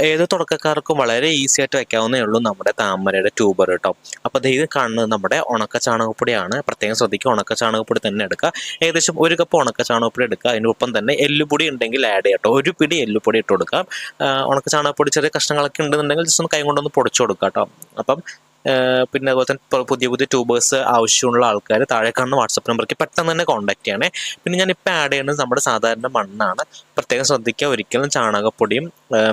ഏത് തുടക്കക്കാർക്കും വളരെ ഈസി ആയിട്ട് വെക്കാവുന്നേ ഉള്ളൂ നമ്മുടെ താമരയുടെ ട്യൂബർ കേട്ടോ. അപ്പോൾ ഇത് കാണുന്നത് നമ്മുടെ ഉണക്ക ചാണകപ്പൊടിയാണ്. പ്രത്യേകം ശ്രദ്ധിക്കുക, ഉണക്ക ചാണകപ്പൊടി തന്നെ എടുക്കുക. ഏകദേശം 1 കപ്പ് ഉണക്ക ചാണകപ്പൊടി എടുക്കുക. അതിനൊപ്പം തന്നെ എല്ലുപൊടി ഉണ്ടെങ്കിൽ ആഡ് ചെയ്യാം കേട്ടോ. 1 പിടി എല്ലുപൊടി ഇട്ട് കൊടുക്കാം. ഉണക്ക ചാണകപ്പൊടി ചെറിയ കഷ്ണങ്ങളൊക്കെ ഉണ്ടെന്നുണ്ടെങ്കിൽ ജസ്റ്റ് ഒന്ന് കൈ കൊണ്ടൊന്ന് പൊടിച്ചു കൊടുക്കുക കേട്ടോ. അപ്പം പിന്നെ അതുപോലെ തന്നെ പുതിയ പുതിയ ട്യൂബേഴ്സ് ആവശ്യമുള്ള ആൾക്കാർ താഴെ കാണുന്ന വാട്സപ്പ് നമ്പർക്ക് പെട്ടെന്ന് തന്നെ കോൺടാക്ട് ചെയ്യണേ. പിന്നെ ഞാനിപ്പോൾ ആഡ് ചെയ്യുന്നത് നമ്മുടെ സാധാരണ മണ്ണാണ്. പ്രത്യേകം ശ്രദ്ധിക്കുക, ഒരിക്കലും ചാണകപ്പൊടിയും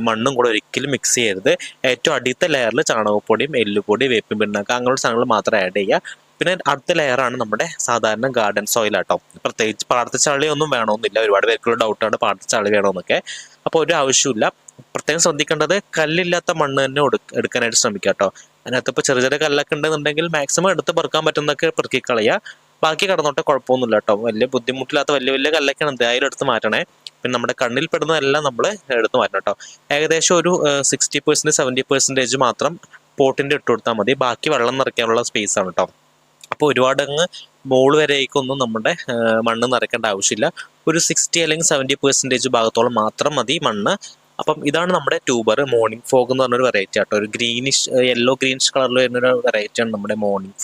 മണ്ണും കൂടെ ഒരിക്കലും മിക്സ് ചെയ്യരുത്. ഏറ്റവും അടിയത്തെ ലെയറിൽ ചാണകപ്പൊടിയും എല്ലുപൊടി വേപ്പിൻ പിണ്ണാക്ക് അങ്ങനെയുള്ള സാധനങ്ങൾ മാത്രം ആഡ് ചെയ്യുക. പിന്നെ അടുത്ത ലെയറാണ് നമ്മുടെ സാധാരണ ഗാർഡൻ സോയിൽ ആട്ടോ. പ്രത്യേകിച്ച് പാടത്തെ ചളി ഒന്നും വേണമെന്നില്ല. ഒരുപാട് പേർക്കുള്ള ഡൗട്ടാണ് പാടത്തെ ചളി വേണമെന്നൊക്കെ. അപ്പോൾ ഒരു ആവശ്യമില്ല. പ്രത്യേകം ശ്രദ്ധിക്കേണ്ടത് കല്ലില്ലാത്ത മണ്ണ് തന്നെ എടുക്കാനായിട്ട് ശ്രമിക്കുക കേട്ടോ. അതിനകത്ത് ഇപ്പോൾ ചെറിയ ചെറിയ കല്ലൊക്കെ ഉണ്ടെന്നുണ്ടെങ്കിൽ മാക്സിമം എടുത്ത് പെറുക്കാൻ പറ്റുന്നതൊക്കെ പെറുക്കി കളയുക. ബാക്കി കടന്നോട്ടെ, കുഴപ്പമൊന്നുമില്ല കേട്ടോ. വലിയ ബുദ്ധിമുട്ടില്ലാത്ത വലിയ വലിയ കല്ലൊക്കെയാണ് എന്തായാലും എടുത്ത് മാറ്റണേ. പിന്നെ നമ്മുടെ കണ്ണിൽ പെടുന്നതെല്ലാം നമ്മൾ എടുത്ത് മാറ്റണം കേട്ടോ. ഏകദേശം ഒരു 60% 70% മാത്രം പോട്ടിൻ്റെ ഇട്ട് കൊടുത്താൽ മതി. ബാക്കി വെള്ളം നിറയ്ക്കാനുള്ള സ്പേസ് ആണ് കേട്ടോ. അപ്പോൾ ഒരുപാട് അങ്ങ് മോള് വരേക്കൊന്നും നമ്മുടെ മണ്ണ് നിറയ്ക്കേണ്ട ആവശ്യമില്ല. ഒരു 60 അല്ലെങ്കിൽ 70% ഭാഗത്തോളം മാത്രം മതി മണ്ണ്. അപ്പം ഇതാണ് നമ്മുടെ ട്യൂബർ. മോർണിംഗ് ഫോഗ് എന്ന് പറഞ്ഞൊരു വെറൈറ്റി ആട്ടോ. ഒരു ഗ്രീനിഷ് യെല്ലോ ഗ്രീനിഷ് കളറിൽ വരുന്നൊരു വെറൈറ്റിയാണ് നമ്മുടെ മോർണിംഗ്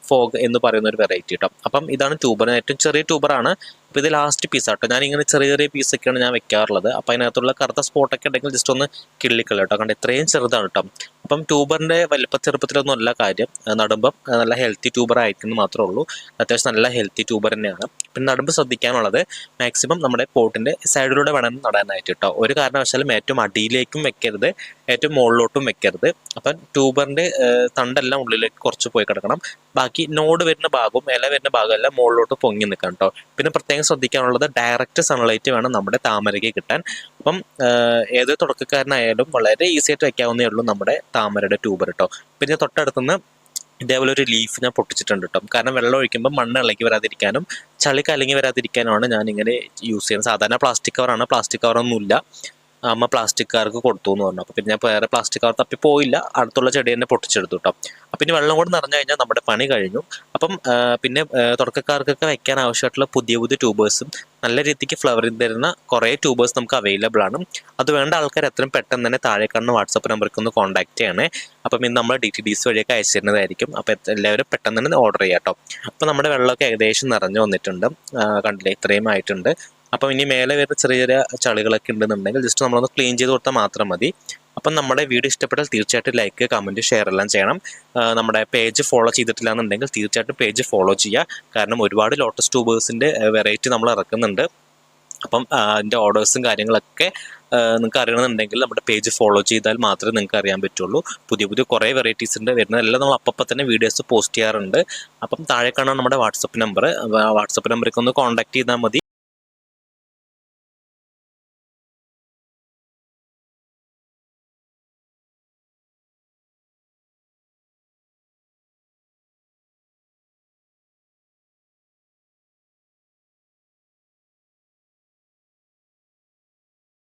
ഫോഗ് എന്ന് പറയുന്ന ഒരു വെറൈറ്റി കേട്ടോ. അപ്പം ഇതാണ് ട്യൂബർ. ഏറ്റവും ചെറിയ ട്യൂബറാണ്. അപ്പോൾ ഇത് ലാസ്റ്റ് പീസാട്ടോ. ഞാനിങ്ങനെ ചെറിയ ചെറിയ പീസൊക്കെയാണ് ഞാൻ വെക്കാറുള്ളത്. അപ്പോൾ അതിനകത്തുള്ള കറുത്ത സ്പോട്ടൊക്കെ ഉണ്ടെങ്കിൽ ജസ്റ്റ് ഒന്ന് കിള്ളിക്കള കേട്ടോ. കണ്ട് ഇത്രയും ചെറുതാണ് കേട്ടോ. അപ്പം ട്യൂബറിൻ്റെ വലിപ്പ ചെറുപ്പത്തിലൊന്നും അല്ല കാര്യം. നടുമ്പം നല്ല ഹെൽത്തി ട്യൂബർ ആയിരിക്കുന്നു മാത്രമേ ഉള്ളൂ. അത്യാവശ്യം നല്ല ഹെൽത്തി ട്യൂബർ തന്നെയാണ്. പിന്നെ നടുമ്പ് ശ്രദ്ധിക്കാനുള്ളത് മാക്സിമം നമ്മുടെ പോട്ടിൻ്റെ സൈഡിലൂടെ വേണം നടാനായിട്ട് കേട്ടോ. ഒരു കാരണവശാലും ഏറ്റവും അടിയിലേക്കും വെക്കരുത്, ഏറ്റവും മുകളിലോട്ടും വെക്കരുത്. അപ്പം ട്യൂബറിൻ്റെ തണ്ടെല്ലാം ഉള്ളിലേക്ക് കുറച്ച് പോയി കിടക്കണം. ബാക്കി നോഡ് വരുന്ന ഭാഗവും ഇല വരുന്ന ഭാഗവും എല്ലാം മുകളിലോട്ട് പൊങ്ങി നിൽക്കണം കേട്ടോ. പിന്നെ പ്രത്യേകം ശ്രദ്ധിക്കാനുള്ളത് ഡയറക്റ്റ് സൺലൈറ്റ് വേണം നമ്മുടെ താമരയ്ക്ക് കിട്ടാൻ. അപ്പം ഏത് തുടക്കക്കാരനായാലും വളരെ ഈസി ആയിട്ട് വയ്ക്കാവുന്നേ ഉള്ളൂ നമ്മുടെ താമരയുടെ ട്യൂബർ കേട്ടോ. പിന്നെ തൊട്ടടുത്തുനിന്ന് ഇതേപോലെ ഒരു ലീഫ് ഞാൻ പൊട്ടിച്ചിട്ടുണ്ട് കേട്ടോ. കാരണം വെള്ളം ഒഴിക്കുമ്പോൾ മണ്ണ് ഇളകി വരാതിരിക്കാനും ചളി കലങ്ങി വരാതിരിക്കാനുമാണ് ഞാനിങ്ങനെ യൂസ് ചെയ്യുന്നത്. സാധാരണ പ്ലാസ്റ്റിക് കവറാണ്. പ്ലാസ്റ്റിക് കവറൊന്നുമില്ല. അമ്മ പ്ലാസ്റ്റിക്കാർക്ക് കൊടുത്തു എന്ന് പറഞ്ഞു. അപ്പോൾ പിന്നെ ഞാൻ വേറെ പ്ലാസ്റ്റിക് കവർ തപ്പി പോയില്ല. അടുത്തുള്ള ചെടി തന്നെ പൊട്ടിച്ചെടുത്തു കേട്ടോ. അപ്പം ഇനി വെള്ളം കൂടി നിറഞ്ഞു കഴിഞ്ഞാൽ നമ്മുടെ പണി കഴിഞ്ഞു. അപ്പം പിന്നെ തുടക്കക്കാർക്കൊക്കെ വെക്കാൻ ആവശ്യമായിട്ടുള്ള പുതിയ പുതിയ ട്യൂബേഴ്സും നല്ല രീതിക്ക് ഫ്ലവറിങ് തരുന്ന കുറേ ട്യൂബേഴ്സ് നമുക്ക് അവൈലബിൾ ആണ്. അത് വേണ്ട ആൾക്കാർ എത്രയും പെട്ടെന്ന് തന്നെ താഴെ കാണുന്ന വാട്സപ്പ് നമ്പർക്ക് ഒന്ന് കോൺടാക്ട് ചെയ്യണേ. അപ്പം ഇന്ന് നമ്മൾ DTDC വഴിയൊക്കെ അയച്ചു തരുന്നതായിരിക്കും. അപ്പോൾ എല്ലാവരും പെട്ടെന്ന് തന്നെ ഓർഡർ ചെയ്യാം കേട്ടോ. അപ്പോൾ നമ്മുടെ വെള്ളമൊക്കെ ഏകദേശം നിറഞ്ഞു വന്നിട്ടുണ്ട്. കണ്ടില്ലേ, ഇത്രയും ആയിട്ടുണ്ട്. അപ്പം ഇനി മേലെ വരുന്ന ചെറിയ ചെറിയ ചളികളൊക്കെ ഉണ്ടെന്നുണ്ടെങ്കിൽ ജസ്റ്റ് നമ്മളൊന്ന് ക്ലീൻ ചെയ്ത് കൊടുത്താൽ മാത്രം മതി. അപ്പം നമ്മുടെ വീഡിയോ ഇഷ്ടപ്പെട്ടാൽ തീർച്ചയായിട്ടും ലൈക്ക്, കമൻറ്റ്, ഷെയർ എല്ലാം ചെയ്യണം. നമ്മുടെ പേജ് ഫോളോ ചെയ്തിട്ടില്ല എന്നുണ്ടെങ്കിൽ തീർച്ചയായിട്ടും പേജ് ഫോളോ ചെയ്യുക. കാരണം ഒരുപാട് ലോട്ടസ് ട്യൂബേഴ്സിൻ്റെ വെറൈറ്റി നമ്മൾ ഇറക്കുന്നുണ്ട്. അപ്പം അതിൻ്റെ ഓർഡേഴ്സും കാര്യങ്ങളൊക്കെ നിങ്ങൾക്ക് അറിയണമെന്നുണ്ടെങ്കിൽ നമ്മുടെ പേജ് ഫോളോ ചെയ്താൽ മാത്രമേ നിങ്ങൾക്ക് അറിയാൻ പറ്റുള്ളൂ. പുതിയ പുതിയ കുറേ വെറൈറ്റീസ് ഉണ്ട് വരുന്നതെല്ലാം നമ്മൾ അപ്പം തന്നെ വീഡിയോസ് പോസ്റ്റ് ചെയ്യാറുണ്ട്. അപ്പം താഴെ കാണാൻ നമ്മുടെ വാട്സപ്പ് നമ്പറിലേക്ക് ഒന്ന് കോൺടാക്ട് ചെയ്താൽ മതി.